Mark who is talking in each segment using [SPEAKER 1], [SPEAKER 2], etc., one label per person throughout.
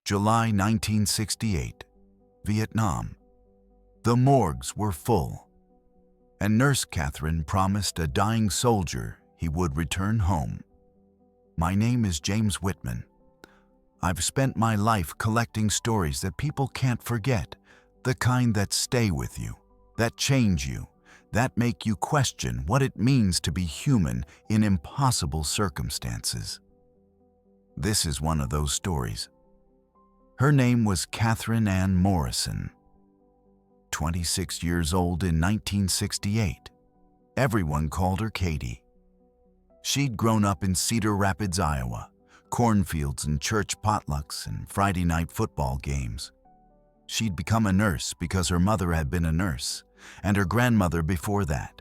[SPEAKER 1] July 1968, Vietnam. The morgues were full, and Nurse Catherine promised a dying soldier he would return home. My name is James Whitman. I've spent my life collecting stories that people can't forget, the kind that stay with you, that change you, that make you question what it means to be human in impossible circumstances. This is one of those stories. Her name was Catherine Ann Morrison. 26 years old in 1968. Everyone called her Katie. She'd grown up in Cedar Rapids, Iowa, cornfields and church potlucks and Friday night football games. She'd become a nurse because her mother had been a nurse, and her grandmother before that.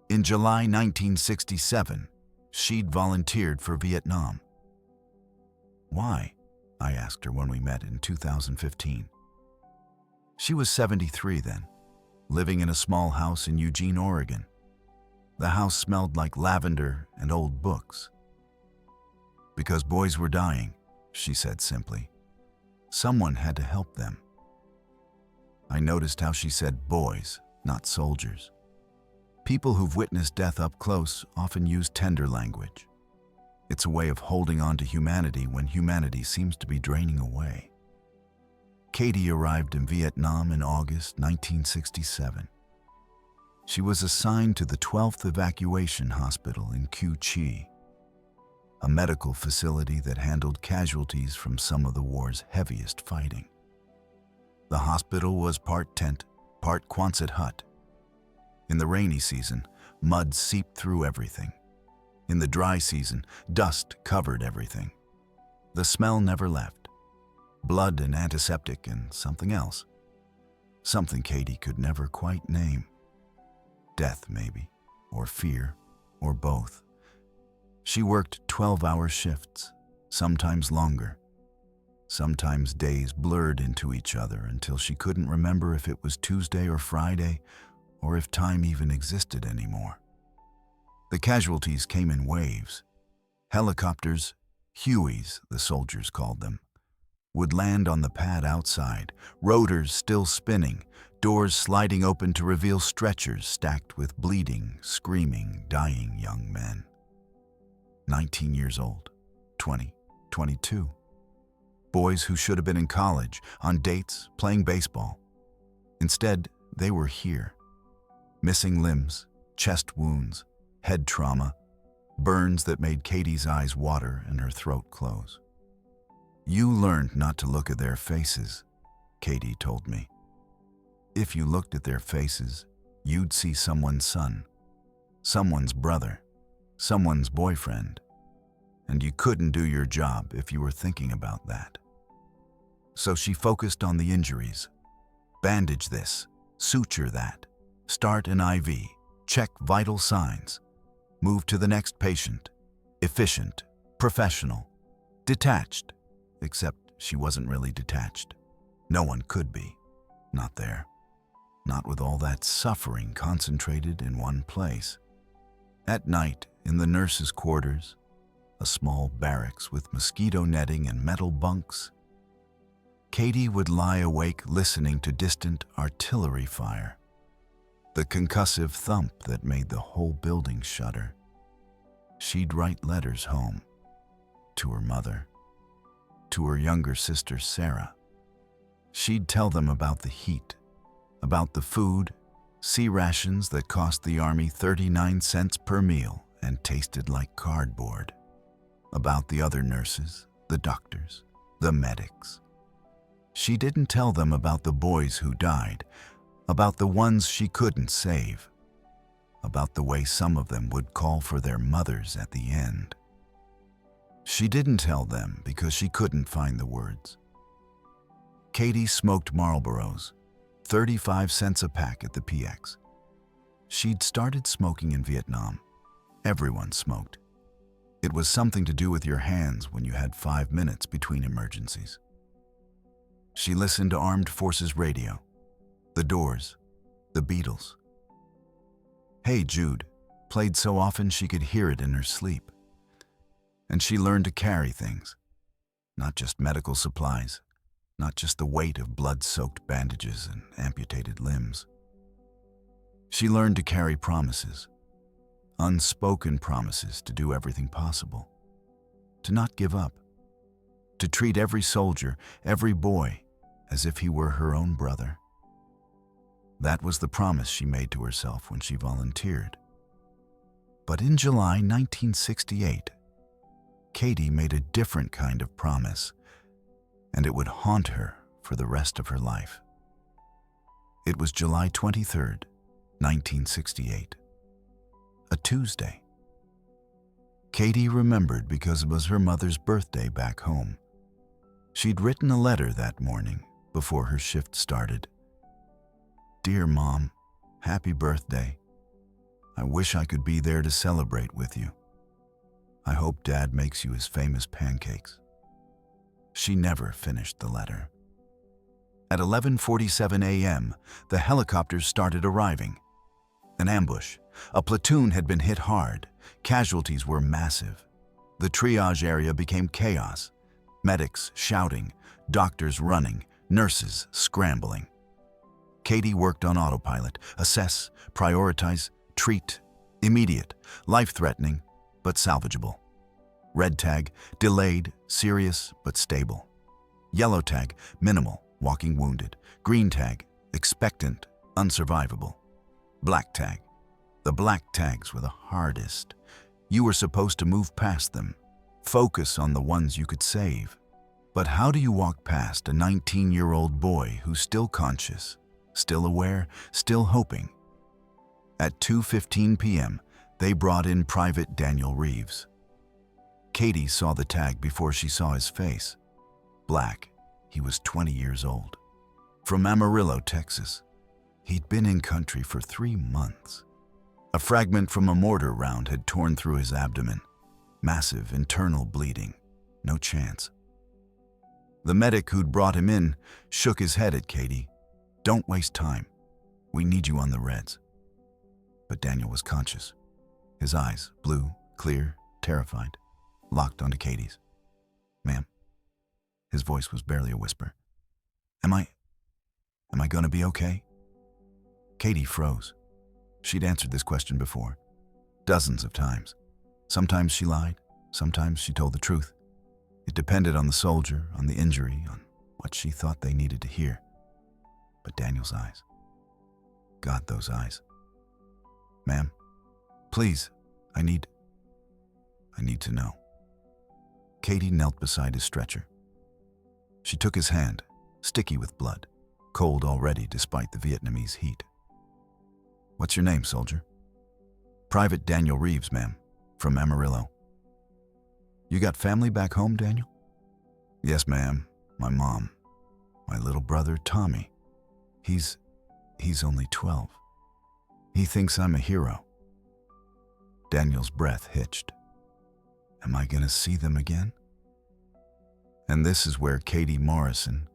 [SPEAKER 1] In July 1967, she'd volunteered for Vietnam. Why? I asked her when we met in 2015. She was 73 then, living in a small house in Eugene, Oregon. The house smelled like lavender and old books. Because boys were dying, she said simply. Someone had to help them. I noticed how she said boys, not soldiers. People who've witnessed death up close often use tender language. It's a way of holding on to humanity when humanity seems to be draining away. Katie arrived in Vietnam in August 1967. She was assigned to the 12th Evacuation Hospital in Cu Chi, a medical facility that handled casualties from some of the war's heaviest fighting. The hospital was part tent, part Quonset hut. In the rainy season, mud seeped through everything. In the dry season, dust covered everything. The smell never left. Blood and antiseptic and something else. Something Katie could never quite name. Death, maybe, or fear, or both. She worked 12-hour shifts, sometimes longer. Sometimes days blurred into each other until she couldn't remember if it was Tuesday or Friday, or if time even existed anymore. The casualties came in waves. Helicopters, Hueys, the soldiers called them, would land on the pad outside, rotors still spinning, doors sliding open to reveal stretchers stacked with bleeding, screaming, dying young men. 19 years old, 20, 22. Boys who should have been in college, on dates, playing baseball. Instead, they were here. Missing limbs, chest wounds, head trauma, burns that made Katie's eyes water and her throat close. You learned not to look at their faces, Katie told me. If you looked at their faces, you'd see someone's son, someone's brother, someone's boyfriend, and you couldn't do your job if you were thinking about that. So she focused on the injuries. Bandage this, suture that, start an IV, check vital signs, move to the next patient. Efficient, professional, detached, except she wasn't really detached. No one could be. Not there. Not with all that suffering concentrated in one place. At night, in the nurses' quarters, a small barracks with mosquito netting and metal bunks, Katie would lie awake listening to distant artillery fire, the concussive thump that made the whole building shudder. She'd write letters home, to her mother, to her younger sister Sarah. She'd tell them about the heat, about the food, sea rations that cost the Army 39 cents per meal and tasted like cardboard, about the other nurses, the doctors, the medics. She didn't tell them about the boys who died, about the ones she couldn't save, about the way some of them would call for their mothers at the end. She didn't tell them because she couldn't find the words. Katie smoked Marlboros, 35 cents a pack at the PX. She'd started smoking in Vietnam. Everyone smoked. It was something to do with your hands when you had 5 minutes between emergencies. She listened to Armed Forces radio, The Doors, The Beatles. Hey Jude played so often she could hear it in her sleep. And she learned to carry things. Not just medical supplies, not just the weight of blood-soaked bandages and amputated limbs. She learned to carry promises, unspoken promises to do everything possible, to not give up, to treat every soldier, every boy, as if he were her own brother. That was the promise she made to herself when she volunteered. But in July 1968, Katie made a different kind of promise, and it would haunt her for the rest of her life. It was July 23rd, 1968, a Tuesday. Katie remembered because it was her mother's birthday back home. She'd written a letter that morning before her shift started. "Dear Mom, happy birthday. I wish I could be there to celebrate with you. I hope Dad makes you his famous pancakes." She never finished the letter. At 11:47 a.m., the helicopters started arriving. An ambush. A platoon had been hit hard. Casualties were massive. The triage area became chaos. Medics shouting, doctors running, nurses scrambling. Katie worked on autopilot. Assess, prioritize, treat. Immediate, life-threatening, but salvageable. Red tag, delayed, serious, but stable. Yellow tag, minimal, walking wounded. Green tag, expectant, unsurvivable. Black tag. The black tags were the hardest. You were supposed to move past them, focus on the ones you could save. But how do you walk past a 19-year-old boy who's still conscious, still aware, still hoping? At 2:15 p.m., they brought in Private Daniel Reeves. Katie saw the tag before she saw his face. Black. He was 20 years old. From Amarillo, Texas. He'd been in country for 3 months. A fragment from a mortar round had torn through his abdomen. Massive internal bleeding. No chance. The medic who'd brought him in shook his head at Katie. "Don't waste time. We need you on the Reds." But Daniel was conscious. His eyes, blue, clear, terrified, locked onto Katie's. "Ma'am." His voice was barely a whisper. Am I gonna be okay?" Katie froze. She'd answered this question before, dozens of times. Sometimes she lied, sometimes she told the truth. It depended on the soldier, on the injury, on what she thought they needed to hear. But Daniel's eyes. God, those eyes. "Ma'am, please, I need to know." Katie knelt beside his stretcher. She took his hand, sticky with blood, cold already despite the Vietnamese heat. "What's your name, soldier?" "Private Daniel Reeves, ma'am, from Amarillo." "You got family back home, Daniel?" "Yes, ma'am. My mom. My little brother, Tommy. He's only 12. He thinks I'm a hero." Daniel's breath hitched. Am I gonna see them again? And this is where Katie Morrison,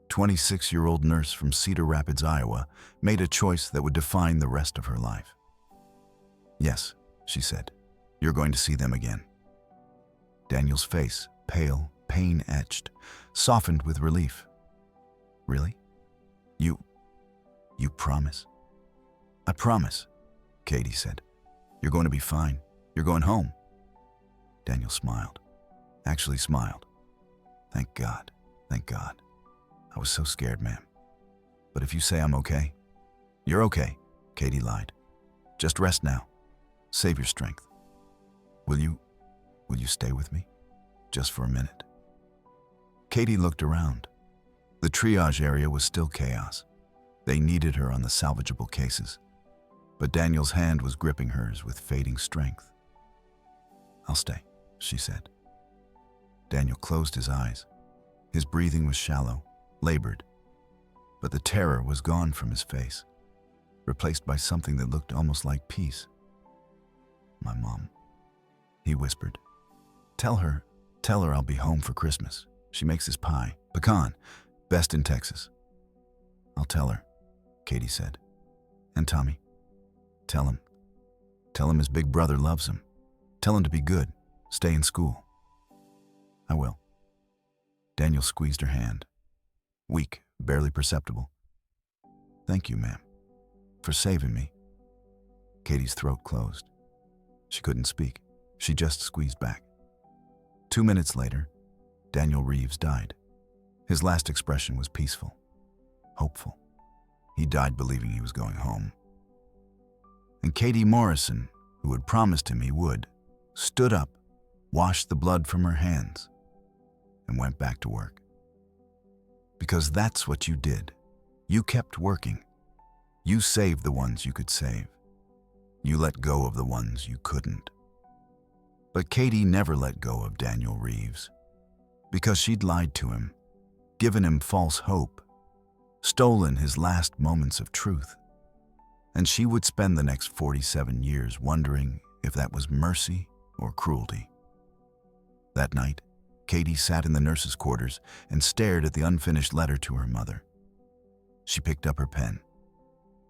[SPEAKER 1] 26-year-old nurse from Cedar Rapids, Iowa, made a choice that would define the rest of her life. "Yes," she said, "you're going to see them again." Daniel's face, pale, pain-etched, softened with relief. "Really? You promise?" "I promise," Katie said. "You're going to be fine. You're going home." Daniel smiled. Actually smiled. "Thank God. Thank God. I was so scared, ma'am. But if you say I'm okay..." "You're okay," Katie lied. "Just rest now. Save your strength. Will you stay with me? Just for a minute?" Katie looked around. The triage area was still chaos. They needed her on the salvageable cases. But Daniel's hand was gripping hers with fading strength. "I'll stay," she said. Daniel closed his eyes. His breathing was shallow, labored. But the terror was gone from his face, replaced by something that looked almost like peace. "My mom," he whispered. Tell her I'll be home for Christmas. She makes this pie, pecan, best in Texas." "I'll tell her," Katie said. "And Tommy, tell him his big brother loves him. Tell him to be good, stay in school." "I will." Daniel squeezed her hand. Weak, barely perceptible. Thank you, ma'am, for saving me. Katie's throat closed. She couldn't speak. She just squeezed back. 2 minutes later, Daniel Reeves died. His last expression was peaceful, hopeful. He died believing he was going home. And Katie Morrison, who had promised him he would, stood up, washed the blood from her hands, and went back to work. Because that's what you did. You kept working. You saved the ones you could save. You let go of the ones you couldn't. But Katie never let go of Daniel Reeves, because she'd lied to him, given him false hope, stolen his last moments of truth. And she would spend the next 47 years wondering if that was mercy or cruelty. That night, Katie sat in the nurse's quarters and stared at the unfinished letter to her mother. She picked up her pen,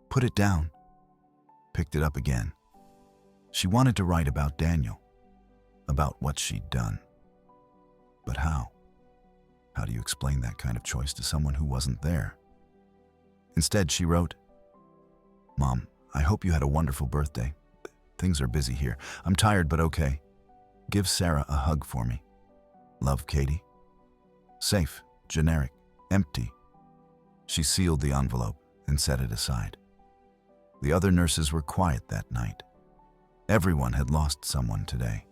[SPEAKER 1] put it down, picked it up again. She wanted to write about Daniel, about what she'd done. But how? How do you explain that kind of choice to someone who wasn't there? Instead, she wrote, "Mom, I hope you had a wonderful birthday. Things are busy here. I'm tired, but okay. Give Sarah a hug for me. Love, Katie." Safe, generic, empty. She sealed the envelope and set it aside. The other nurses were quiet that night. Everyone had lost someone today.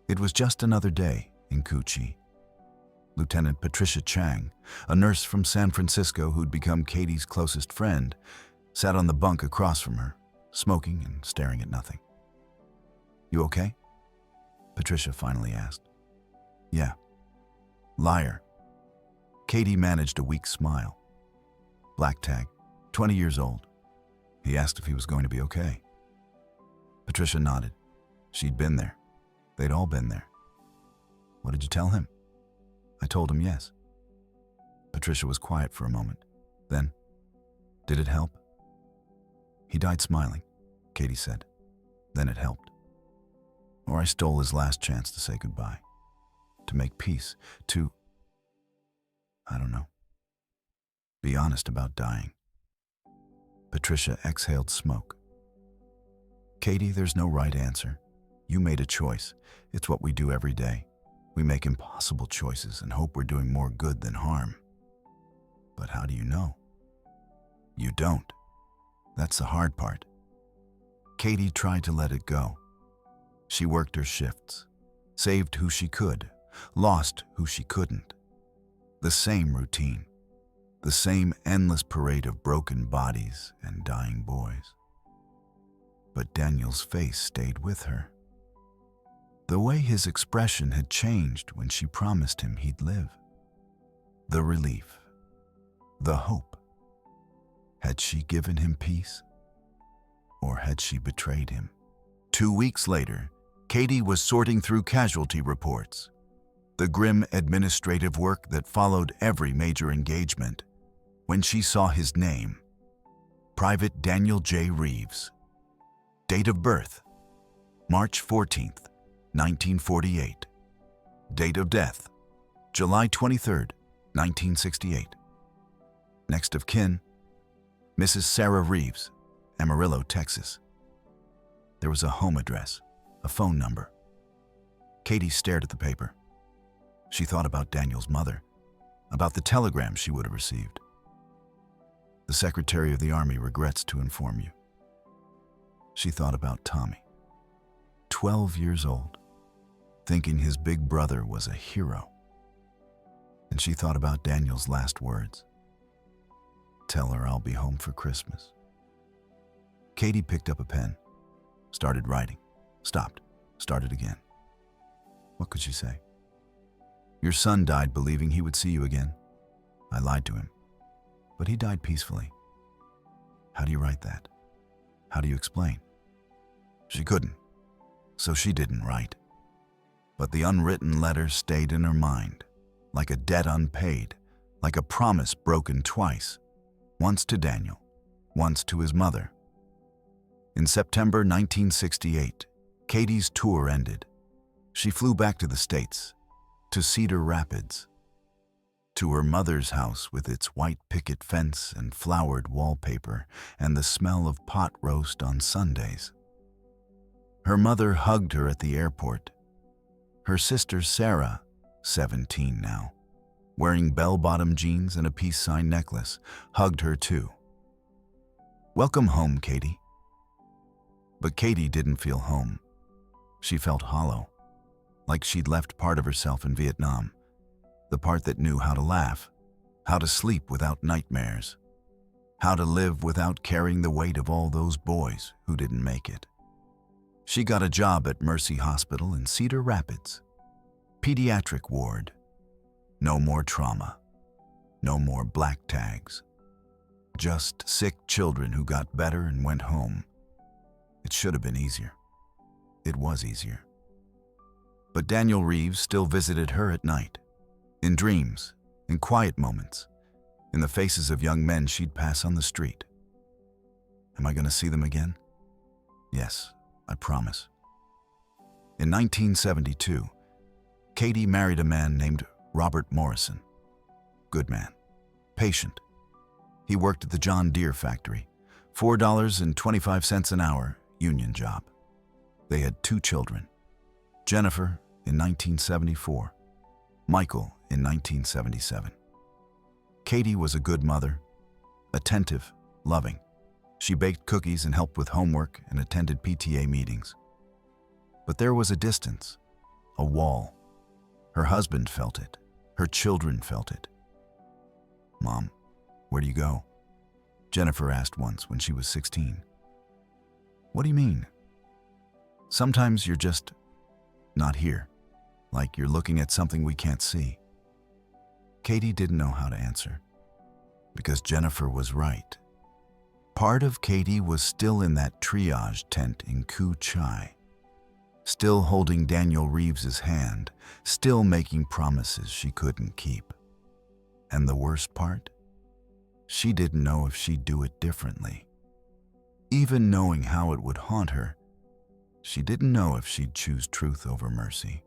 [SPEAKER 1] It was just another day in Cucci. Lieutenant Patricia Chang, a nurse from San Francisco who'd become Katie's closest friend, sat on the bunk across from her, smoking and staring at nothing. "You okay?" Patricia finally asked. "Yeah." "Liar." Katie managed a weak smile. Black tag, 20 years old. He asked if he was going to be okay. Patricia nodded. She'd been there. They'd all been there. "What did you tell him?" "I told him yes." Patricia was quiet for a moment. Then, "Did it help?" "He died smiling," Katie said. "Then it helped. Or I stole his last chance to say goodbye. To make peace. To, I don't know. Be honest about dying." Patricia exhaled smoke. "Katie, there's no right answer. You made a choice. It's what we do every day. We make impossible choices and hope we're doing more good than harm. But how do you know? You don't. That's the hard part." Katie tried to let it go. She worked her shifts, saved who she could, lost who she couldn't. The same routine, the same endless parade of broken bodies and dying boys. But Daniel's face stayed with her. The way his expression had changed when she promised him he'd live. The relief, the hope. Had she given him peace? Or had she betrayed him? 2 weeks later, Katie was sorting through casualty reports, the grim administrative work that followed every major engagement, when she saw his name, Private Daniel J. Reeves. Date of birth, March 14th, 1948. Date of death, July 23rd, 1968. Next of kin, Mrs. Sarah Reeves, Amarillo, Texas. There was a home address, a phone number. Katie stared at the paper. She thought about Daniel's mother, about the telegram she would have received. "The Secretary of the Army regrets to inform you." She thought about Tommy, 12 years old, thinking his big brother was a hero. And she thought about Daniel's last words. "Tell her I'll be home for Christmas." Katie picked up a pen, started writing, stopped, started again. What could she say? "Your son died believing he would see you again. I lied to him, but he died peacefully." How do you write that? How do you explain? She couldn't, so she didn't write. But the unwritten letter stayed in her mind, like a debt unpaid, like a promise broken twice, once to Daniel, once to his mother. In September 1968, Katie's tour ended. She flew back to the States, to Cedar Rapids. to her mother's house with its white picket fence and flowered wallpaper and the smell of pot roast on Sundays. Her mother hugged her at the airport. Her sister Sarah, 17 now, wearing bell-bottom jeans and a peace sign necklace, hugged her too. "Welcome home, Katie." But Katie didn't feel home. She felt hollow, like she'd left part of herself in Vietnam, the part that knew how to laugh, how to sleep without nightmares, how to live without carrying the weight of all those boys who didn't make it. She got a job at Mercy Hospital in Cedar Rapids, pediatric ward. No more trauma, no more black tags, just sick children who got better and went home. It should have been easier. It was easier. But Daniel Reeves still visited her at night, in dreams, in quiet moments, in the faces of young men she'd pass on the street. Am I going to see them again? Yes, I promise. In 1972, Katie married a man named Robert Morrison. Good man, patient. He worked at the John Deere factory, $4.25 an hour, union job. They had 2 children, Jennifer in 1974, Michael in 1977. Katie was a good mother, attentive, loving. She baked cookies and helped with homework and attended PTA meetings. But there was a distance, a wall. Her husband felt it. Her children felt it. "Mom, where do you go?" Jennifer asked once when she was 16. "What do you mean?" "Sometimes you're just not here, like you're looking at something we can't see." Katie didn't know how to answer, because Jennifer was right. Part of Katie was still in that triage tent in Koo Chai, still holding Daniel Reeves's hand, still making promises she couldn't keep. And the worst part? She didn't know if she'd do it differently. Even knowing how it would haunt her, she didn't know if she'd choose truth over mercy.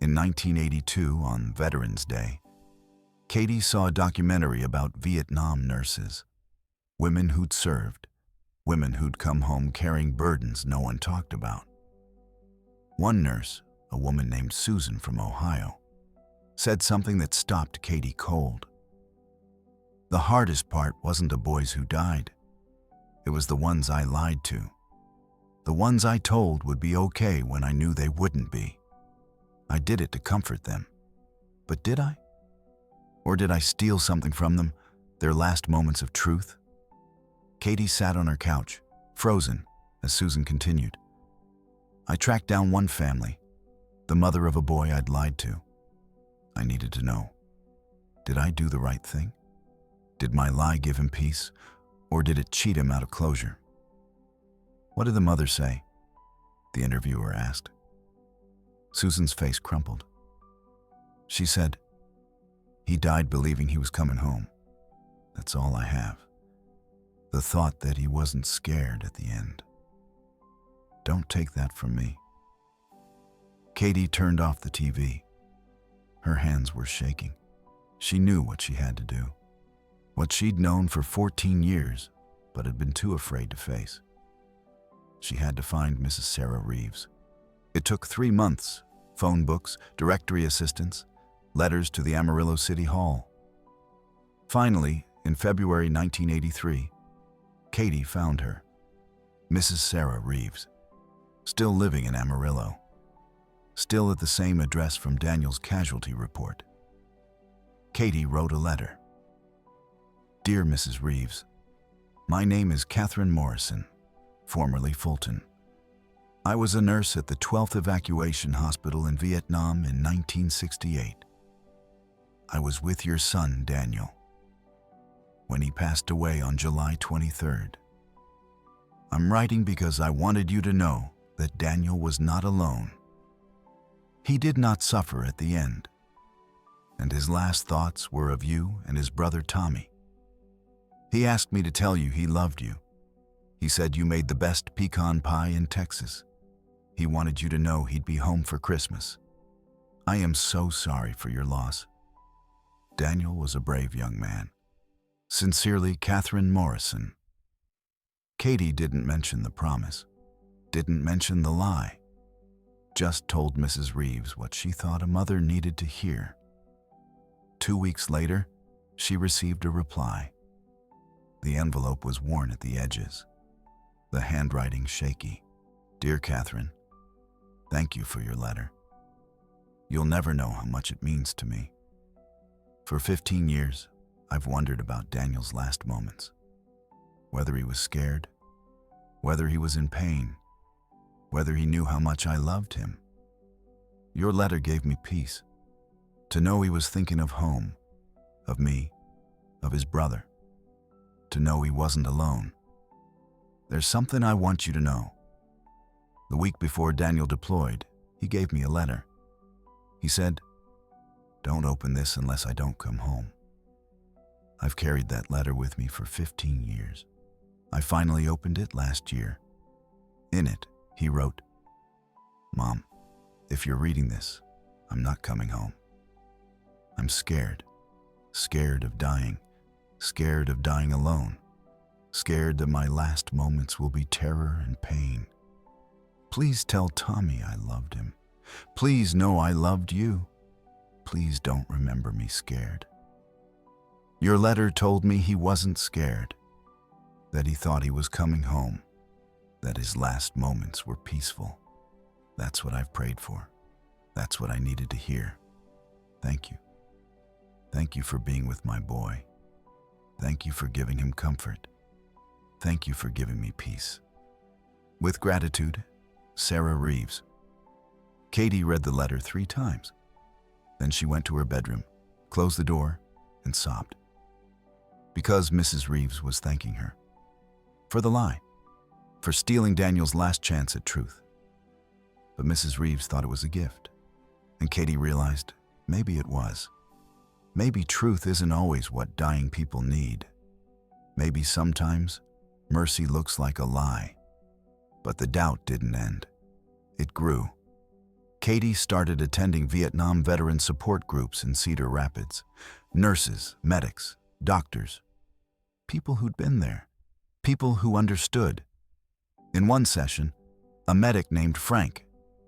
[SPEAKER 1] In 1982, on Veterans Day, Katie saw a documentary about Vietnam nurses, women who'd served, women who'd come home carrying burdens no one talked about. One nurse, a woman named Susan from Ohio, said something that stopped Katie cold. "The hardest part wasn't the boys who died. It was the ones I lied to. The ones I told would be okay when I knew they wouldn't be. I did it to comfort them. But did I? Or did I steal something from them, their last moments of truth?" Katie sat on her couch, frozen, as Susan continued. "I tracked down one family, the mother of a boy I'd lied to. I needed to know, did I do the right thing? Did my lie give him peace, or did it cheat him out of closure?" "What did the mother say?" the interviewer asked. Susan's face crumpled. She said, "He died believing he was coming home. That's all I have. The thought that he wasn't scared at the end. Don't take that from me." Katie turned off the TV. Her hands were shaking. She knew what she had to do, what she'd known for 14 years, but had been too afraid to face. She had to find Mrs. Sarah Reeves. It took 3 months, phone books, directory assistance, letters to the Amarillo City Hall. Finally, in February 1983, Katie found her, Mrs. Sarah Reeves, still living in Amarillo, still at the same address from Daniel's casualty report. Katie wrote a letter. "Dear Mrs. Reeves, my name is Katie Morrison, formerly Fulton. I was a nurse at the 12th Evacuation Hospital in Vietnam in 1968. I was with your son, Daniel, when he passed away on July 23rd. I'm writing because I wanted you to know that Daniel was not alone. He did not suffer at the end, and his last thoughts were of you and his brother Tommy. He asked me to tell you he loved you. He said you made the best pecan pie in Texas. He wanted you to know he'd be home for Christmas. I am so sorry for your loss. Daniel was a brave young man. Sincerely, Katie Morrison. Katie didn't mention the promise, didn't mention the lie, just told Mrs. Reeves what she thought a mother needed to hear. 2 weeks later, she received a reply. The envelope was worn at the edges, the handwriting shaky. Dear Catherine, thank you for your letter. You'll never know how much it means to me. For 15 years, I've wondered about Daniel's last moments. Whether he was scared, whether he was in pain, whether he knew how much I loved him. Your letter gave me peace, to know he was thinking of home, of me, of his brother, to know he wasn't alone. There's something I want you to know. The week before Daniel deployed, he gave me a letter. He said, "Don't open this unless I don't come home." I've carried that letter with me for 15 years. I finally opened it last year. In it, he wrote, "Mom, if you're reading this, I'm not coming home. I'm scared. Scared of dying alone. Scared that my last moments will be terror and pain. Please tell Tommy I loved him. Please know I loved you. Please don't remember me scared." Your letter told me he wasn't scared, that he thought he was coming home, that his last moments were peaceful. That's what I've prayed for. That's what I needed to hear. Thank you. Thank you for being with my boy. Thank you for giving him comfort. Thank you for giving me peace. With gratitude, Sarah Reeves. Katie read the letter 3 times. Then she went to her bedroom, closed the door, and sobbed. Because Mrs. Reeves was thanking her. For the lie. For stealing Daniel's last chance at truth. But Mrs. Reeves thought it was a gift. And Katie realized maybe it was. Maybe truth isn't always what dying people need. Maybe sometimes mercy looks like a lie. But the doubt didn't end. It grew. Katie started attending Vietnam veteran support groups in Cedar Rapids. Nurses, medics, doctors. People who'd been there. People who understood. In one session, a medic named Frank,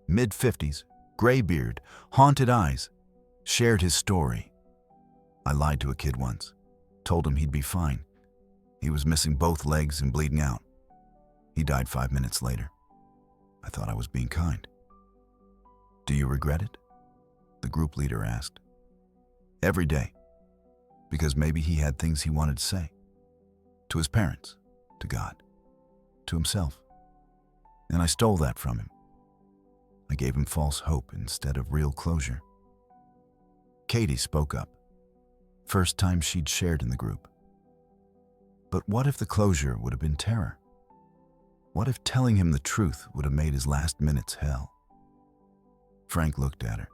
[SPEAKER 1] mid-50s, gray beard, haunted eyes, shared his story. I lied to a kid once, told him he'd be fine. He was missing both legs and bleeding out. He died 5 minutes later. I thought I was being kind. Do you regret it? The group leader asked. Every day, because maybe he had things he wanted to say. To his parents, to God, to himself. And I stole that from him. I gave him false hope instead of real closure. Katie spoke up. First time she'd shared in the group. But what if the closure would have been terror? What if telling him the truth would have made his last minutes hell? Frank looked at her.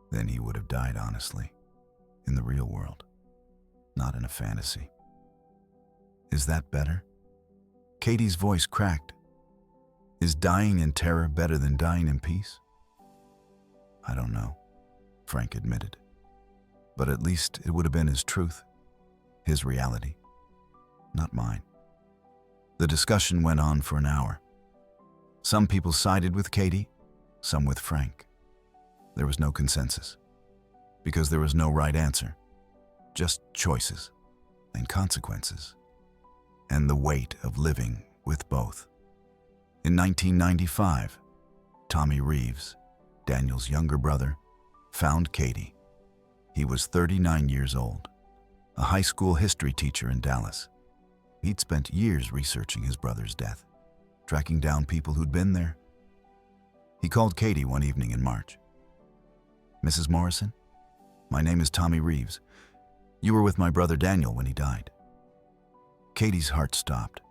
[SPEAKER 1] Then he would have died honestly, in the real world, not in a fantasy. Is that better? Katie's voice cracked. Is dying in terror better than dying in peace? I don't know, Frank admitted. But at least it would have been his truth, his reality, not mine. The discussion went on for an hour. Some people sided with Katie, some with Frank. There was no consensus, because there was no right answer, just choices and consequences, and the weight of living with both. In 1995, Tommy Reeves, Daniel's younger brother, found Katie. He was 39 years old, a high school history teacher in Dallas. He'd spent years researching his brother's death, tracking down people who'd been there. He called Katie one evening in March. "Mrs. Morrison, my name is Tommy Reeves. You were with my brother Daniel when he died." Katie's heart stopped.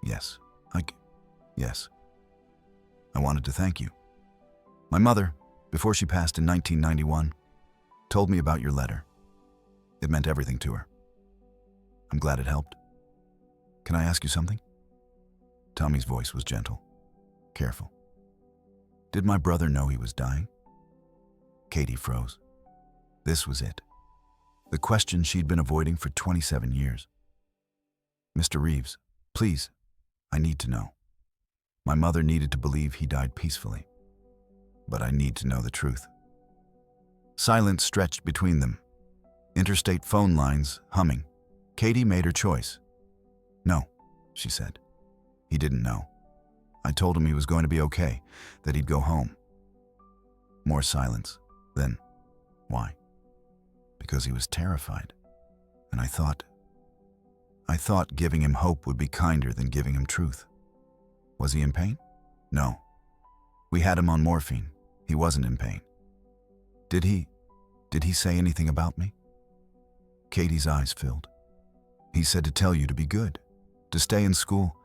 [SPEAKER 1] Yes. I wanted to thank you. My mother, before she passed in 1991, told me about your letter. It meant everything to her. I'm glad it helped. Can I ask you something? Tommy's voice was gentle, careful. Did my brother know he was dying? Katie froze. This was it. the question she'd been avoiding for 27 years. "Mr. Reeves, please, I need to know. My mother needed to believe he died peacefully, but I need to know the truth." Silence stretched between them, interstate phone lines humming. Katie made her choice. "No," she said. "He didn't know. I told him he was going to be okay, that he'd go home." More silence. Then, "Why?" "Because he was terrified. And I thought giving him hope would be kinder than giving him truth." "Was he in pain?" "No. We had him on morphine. He wasn't in pain." Did he say anything about me?" Katie's eyes filled. "He said to tell you to be good, to stay in school,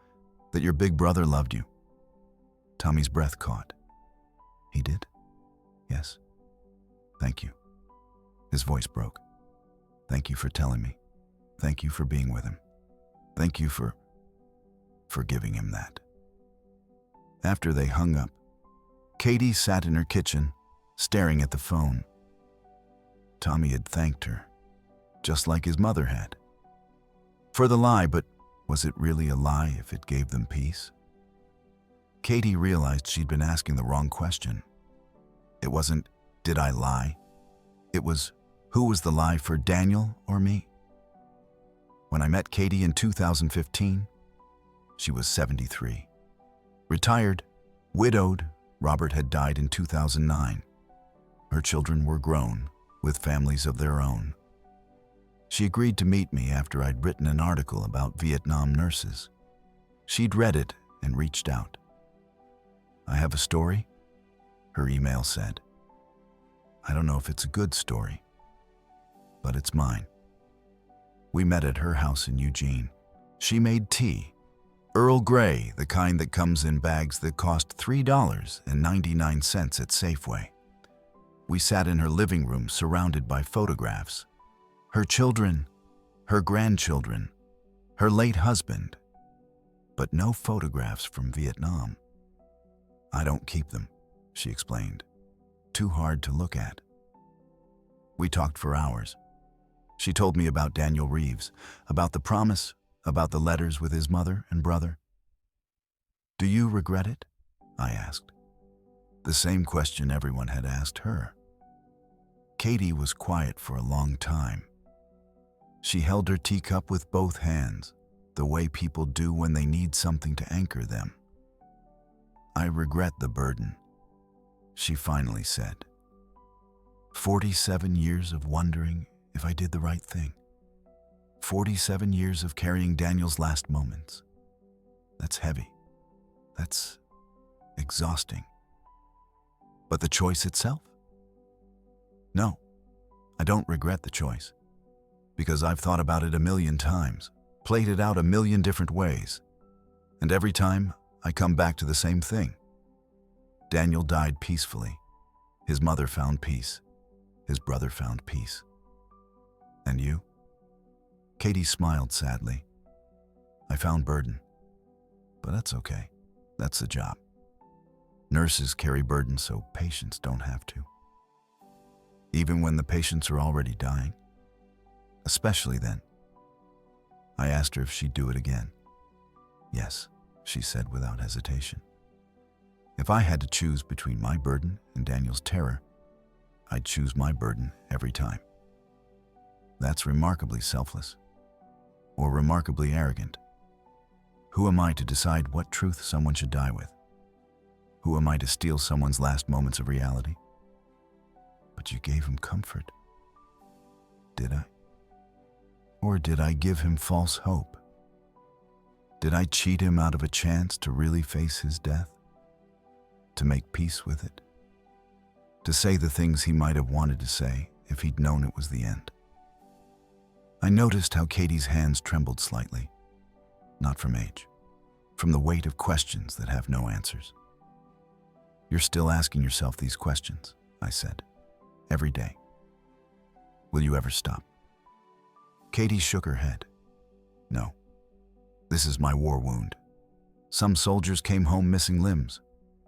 [SPEAKER 1] that your big brother loved you." Tommy's breath caught. "He did?" "Yes. Thank you." His voice broke. "Thank you for telling me. Thank you for being with him. Thank you for giving him that." After they hung up, Katie sat in her kitchen, staring at the phone. Tommy had thanked her, just like his mother had. For the lie, but was it really a lie if it gave them peace? Katie realized she'd been asking the wrong question. It wasn't, "Did I lie?" It was, who was the lie for Daniel or me? When I met Katie in 2015, she was 73. Retired, widowed. Robert had died in 2009. Her children were grown, with families of their own. She agreed to meet me after I'd written an article about Vietnam nurses. She'd read it and reached out. "I have a story," her email said. "I don't know if it's a good story, but it's mine." We met at her house in Eugene. She made tea, Earl Grey, the kind that comes in bags that cost $3.99 at Safeway. We sat in her living room surrounded by photographs. Her children, her grandchildren, her late husband, but no photographs from Vietnam. "I don't keep them," she explained. "Too hard to look at." We talked for hours. She told me about Daniel Reeves, about the promise, about the letters with his mother and brother. "Do you regret it?" I asked. The same question everyone had asked her. Katie was quiet for a long time. She held her teacup with both hands, the way people do when they need something to anchor them. "I regret the burden," she finally said. 47 years of wondering if I did the right thing. 47 years of carrying Daniel's last moments. That's heavy. That's exhausting. But the choice itself? No, I don't regret the choice, because I've thought about it a million times, played it out a million different ways, and every time I come back to the same thing. Daniel died peacefully. His mother found peace. His brother found peace. And you? Katie smiled sadly. "I found burden. But that's okay. That's the job. Nurses carry burden so patients don't have to. Even when the patients are already dying. Especially then." I asked her if she'd do it again. "Yes," she said without hesitation. "If I had to choose between my burden and Daniel's terror, I'd choose my burden every time." That's remarkably selfless. Or remarkably arrogant. Who am I to decide what truth someone should die with? Who am I to steal someone's last moments of reality? But you gave him comfort. Did I? Or did I give him false hope? Did I cheat him out of a chance to really face his death? To make peace with it? To say the things he might have wanted to say if he'd known it was the end? I noticed how Katie's hands trembled slightly, not from age, from the weight of questions that have no answers. "You're still asking yourself these questions," I said, "every day. Will you ever stop?" Katie shook her head. "No. This is my war wound. Some soldiers came home missing limbs.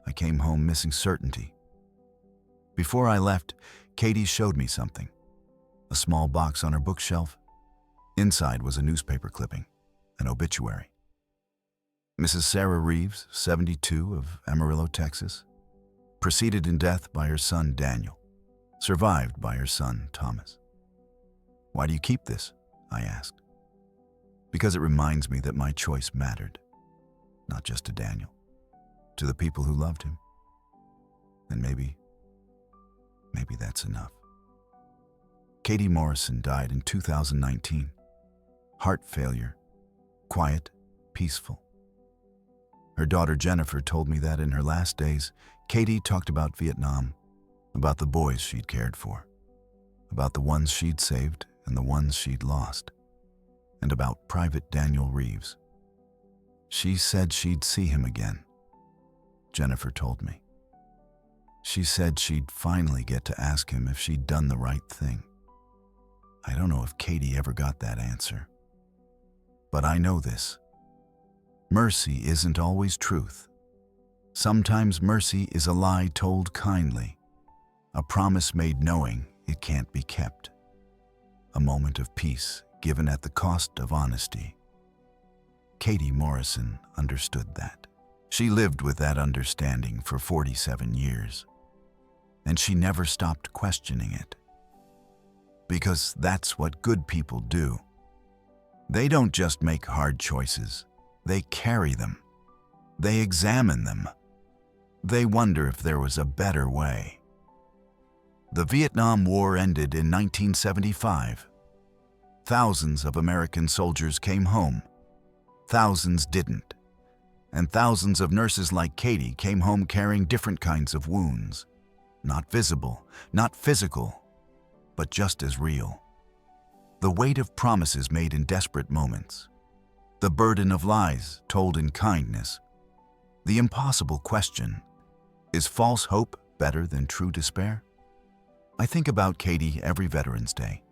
[SPEAKER 1] I came home missing certainty." Before I left, Katie showed me something. A small box on her bookshelf. Inside was a newspaper clipping, an obituary. Mrs. Sarah Reeves, 72, of Amarillo, Texas, preceded in death by her son Daniel, survived by her son Thomas. "Why do you keep this?" I asked. "Because it reminds me that my choice mattered, not just to Daniel, to the people who loved him. And maybe that's enough." Katie Morrison died in 2019. Heart failure, quiet, peaceful. Her daughter Jennifer told me that in her last days, Katie talked about Vietnam, about the boys she'd cared for, about the ones she'd saved and the ones she'd lost, and about Private Daniel Reeves. She said she'd see him again, Jennifer told me. She said she'd finally get to ask him if she'd done the right thing. I don't know if Katie ever got that answer. But I know this. Mercy isn't always truth. Sometimes mercy is a lie told kindly, a promise made knowing it can't be kept, a moment of peace given at the cost of honesty. Katie Morrison understood that. She lived with that understanding for 47 years, and she never stopped questioning it. Because that's what good people do. They don't just make hard choices, they carry them. They examine them. They wonder if there was a better way. The Vietnam War ended in 1975. Thousands of American soldiers came home. Thousands didn't. And thousands of nurses like Katie came home carrying different kinds of wounds. Not visible, not physical, but just as real. The weight of promises made in desperate moments. The burden of lies told in kindness. The impossible question, is false hope better than true despair? I think about Katie every Veterans Day,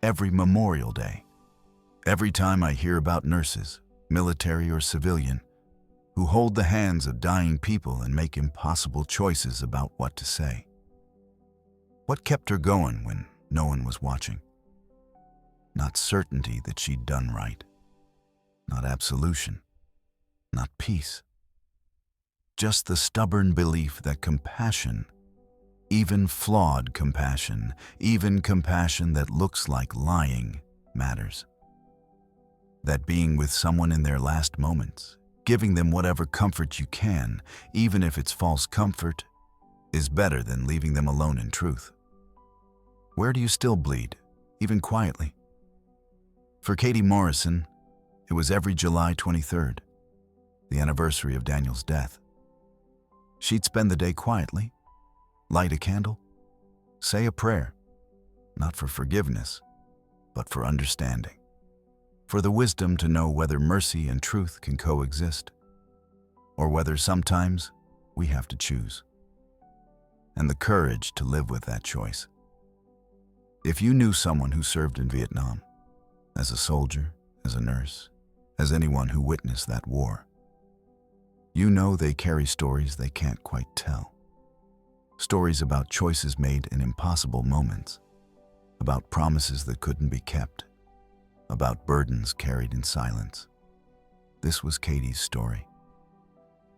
[SPEAKER 1] every Memorial Day, every time I hear about nurses, military or civilian, who hold the hands of dying people and make impossible choices about what to say. What kept her going when no one was watching? Not certainty that she'd done right. Not absolution. Not peace. Just the stubborn belief that compassion, even flawed compassion, even compassion that looks like lying, matters. That being with someone in their last moments, giving them whatever comfort you can, even if it's false comfort, is better than leaving them alone in truth. Where do you still bleed, even quietly? For Katie Morrison, it was every July 23rd, the anniversary of Daniel's death. She'd spend the day quietly, light a candle, say a prayer, not for forgiveness, but for understanding, for the wisdom to know whether mercy and truth can coexist, or whether sometimes we have to choose, and the courage to live with that choice. If you knew someone who served in Vietnam, as a soldier, as a nurse, as anyone who witnessed that war, you know they carry stories they can't quite tell. Stories about choices made in impossible moments, about promises that couldn't be kept, about burdens carried in silence. This was Katie's story.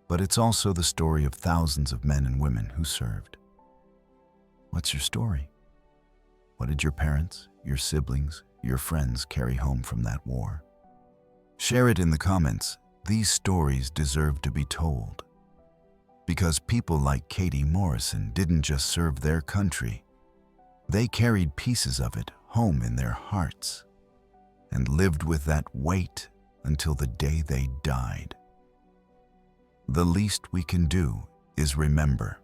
[SPEAKER 1] But it's also the story of thousands of men and women who served. What's your story? What did your parents, your siblings, your friends carry home from that war? Share it in the comments. These stories deserve to be told. Because people like Katie Morrison didn't just serve their country. They carried pieces of it home in their hearts and lived with that weight until the day they died. The least we can do is remember.